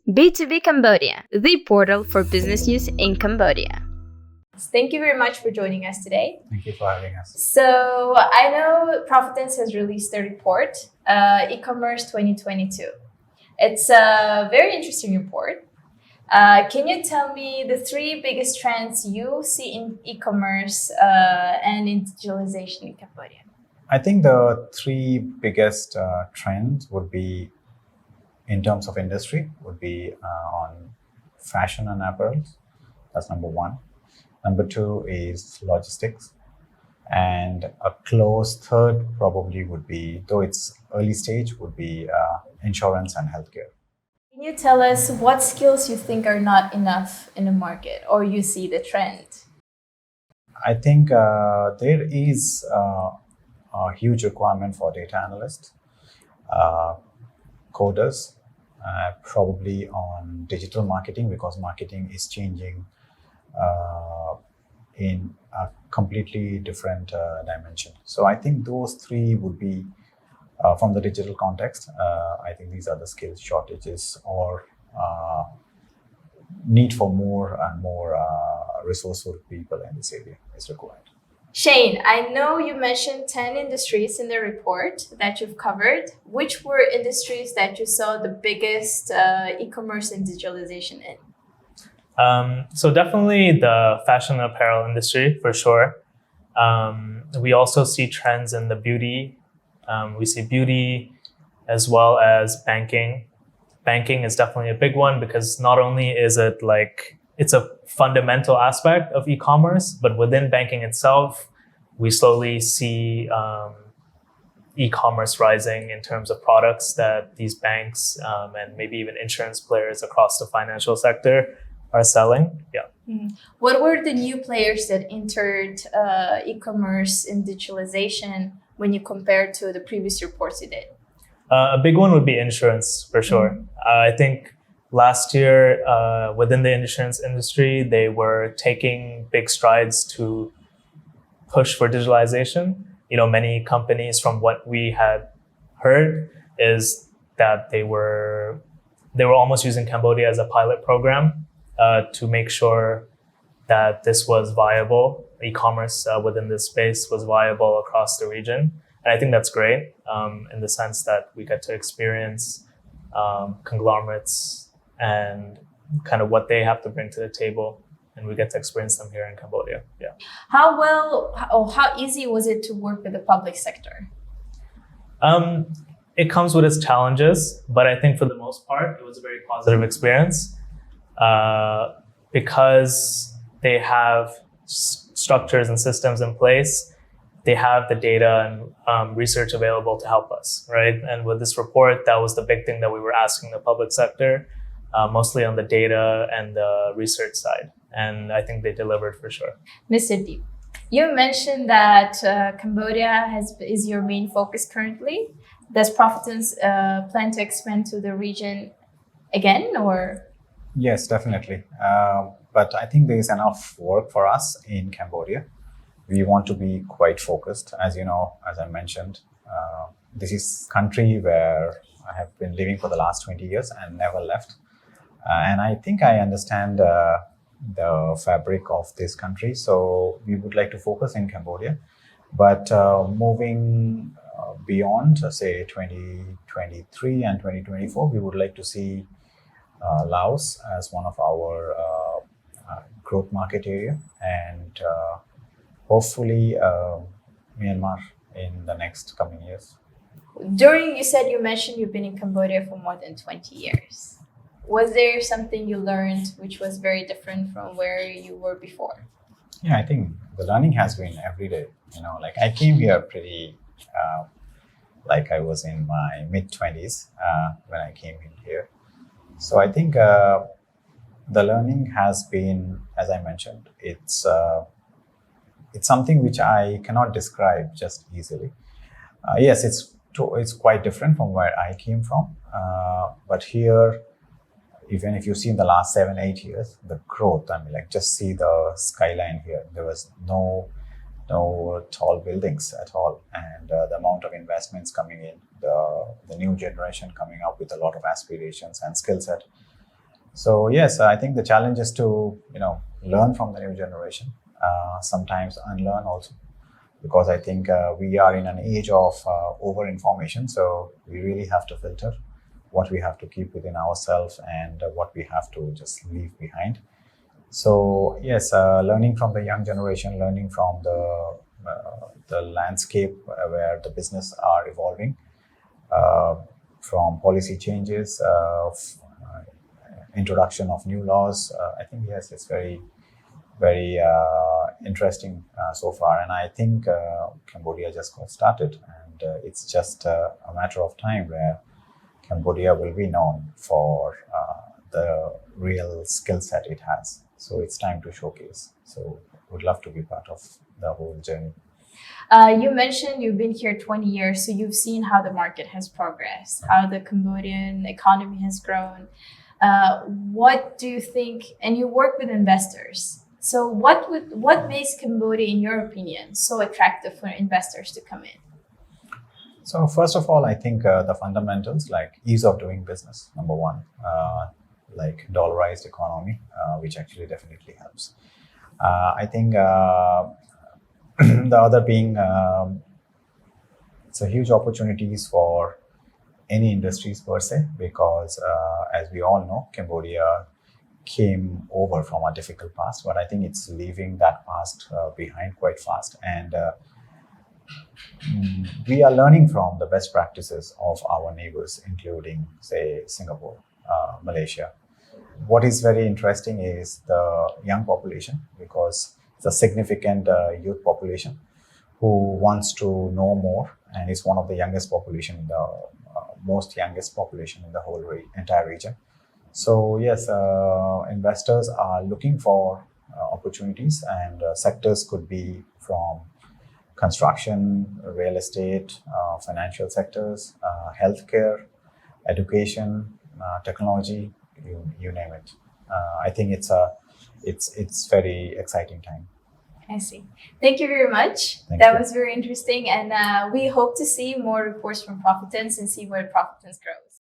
B2B Cambodia, the portal for business use in Cambodia. Thank you very much for joining us today. Thank you for having us. So I know PROFITENCE has released a report, E-Commerce 2022. It's a very interesting report. Can you tell me the three biggest trends you see in e-commerce and in digitalization in Cambodia? I think the three biggest trends would be, in terms of industry, would be on fashion and apparel. That's number one. Number two is logistics. And a close third probably would be, though it's early stage, would be insurance and healthcare. Can you tell us what skills you think are not enough in the market, or you see the trend? I think there is a huge requirement for data analysts, coders, probably on digital marketing, because marketing is changing in a completely different dimension. So I think those three would be, from the digital context, I think these are the skills shortages or need for more and more resourceful people in this area is required. Shane, I know you mentioned 10 industries in the report that you've covered. Which were industries that you saw the biggest e-commerce and digitalization in? So definitely the fashion and apparel industry, for sure. We also see trends in the beauty. We see beauty as well as banking. Banking is definitely a big one because not only is it like, it's a fundamental aspect of e-commerce, but within banking itself, we slowly see e-commerce rising in terms of products that these banks and maybe even insurance players across the financial sector are selling. Yeah. Mm-hmm. What were the new players that entered e-commerce and digitalization when you compare to the previous reports you did? A big one would be insurance, for sure. Mm-hmm. I think last year, within the insurance industry, they were taking big strides to push for digitalization. You know, many companies, from what we had heard, is that they were almost using Cambodia as a pilot program to make sure that this was viable. E-commerce within this space was viable across the region. And I think that's great in the sense that we get to experience conglomerates and kind of what they have to bring to the table, and we get to experience them here in Cambodia. Yeah. How easy was it to work with the public sector? It comes with its challenges, but I think for the most part, it was a very positive experience because they have structures and systems in place. They have the data and research available to help us, right? And with this report, that was the big thing that we were asking the public sector, mostly on the data and the research side. And I think they delivered for sure. Mr. Deep, you mentioned that Cambodia is your main focus currently. Does PROFITENCE plan to expand to the region again, or? Yes, definitely. But I think there is enough work for us in Cambodia. We want to be quite focused. As you know, as I mentioned, this is a country where I have been living for the last 20 years and never left. And I think I understand the fabric of this country. So we would like to focus in Cambodia. But moving beyond, say, 2023 and 2024, we would like to see Laos as one of our growth market area, and hopefully Myanmar in the next coming years. You mentioned you've been in Cambodia for more than 20 years. Was there something you learned which was very different from where you were before? Yeah, I think the learning has been every day. You know, like I came here pretty, like I was in my mid-20s when I came in here. So I think the learning has been, as I mentioned, it's something which I cannot describe just easily. Yes, it's quite different from where I came from, but here, even if you see in the last 7-8 years, the growth, I mean, like just see the skyline here. There was no tall buildings at all, and the amount of investments coming in, the new generation coming up with a lot of aspirations and skill set. So yes, I think the challenge is to learn from the new generation, sometimes unlearn also, because I think we are in an age of over information. So we really have to filter what we have to keep within ourselves and what we have to just leave behind. So yes, learning from the young generation, learning from the landscape where the business are evolving, uh, from policy changes, introduction of new laws. I think yes, it's very interesting so far, and I think Cambodia just got started, and it's just a matter of time where Cambodia will be known for the real skill set it has. So it's time to showcase. So would love to be part of the whole journey. You mentioned you've been here 20 years, so you've seen how the market has progressed, how the Cambodian economy has grown. What do you think? And you work with investors. So what makes Cambodia, in your opinion, so attractive for investors to come in? So first of all, I think the fundamentals like ease of doing business, number one, like dollarized economy, which actually definitely helps. I think the other being it's a huge opportunities for any industries per se, because as we all know, Cambodia came over from a difficult past, but I think it's leaving that past behind quite fast. And we are learning from the best practices of our neighbors, including, say, Singapore, Malaysia. What is very interesting is the young population, because it's a significant youth population who wants to know more, and it's one of the youngest population in the most youngest population in the whole entire region. So yes, investors are looking for opportunities, and sectors could be from construction, real estate, financial sectors, healthcare, education, technology, you name it. I think it's very exciting time. I see. Thank you very much. Thank That you. was very interesting. And we hope to see more reports from Profitence and see where Profitence grows.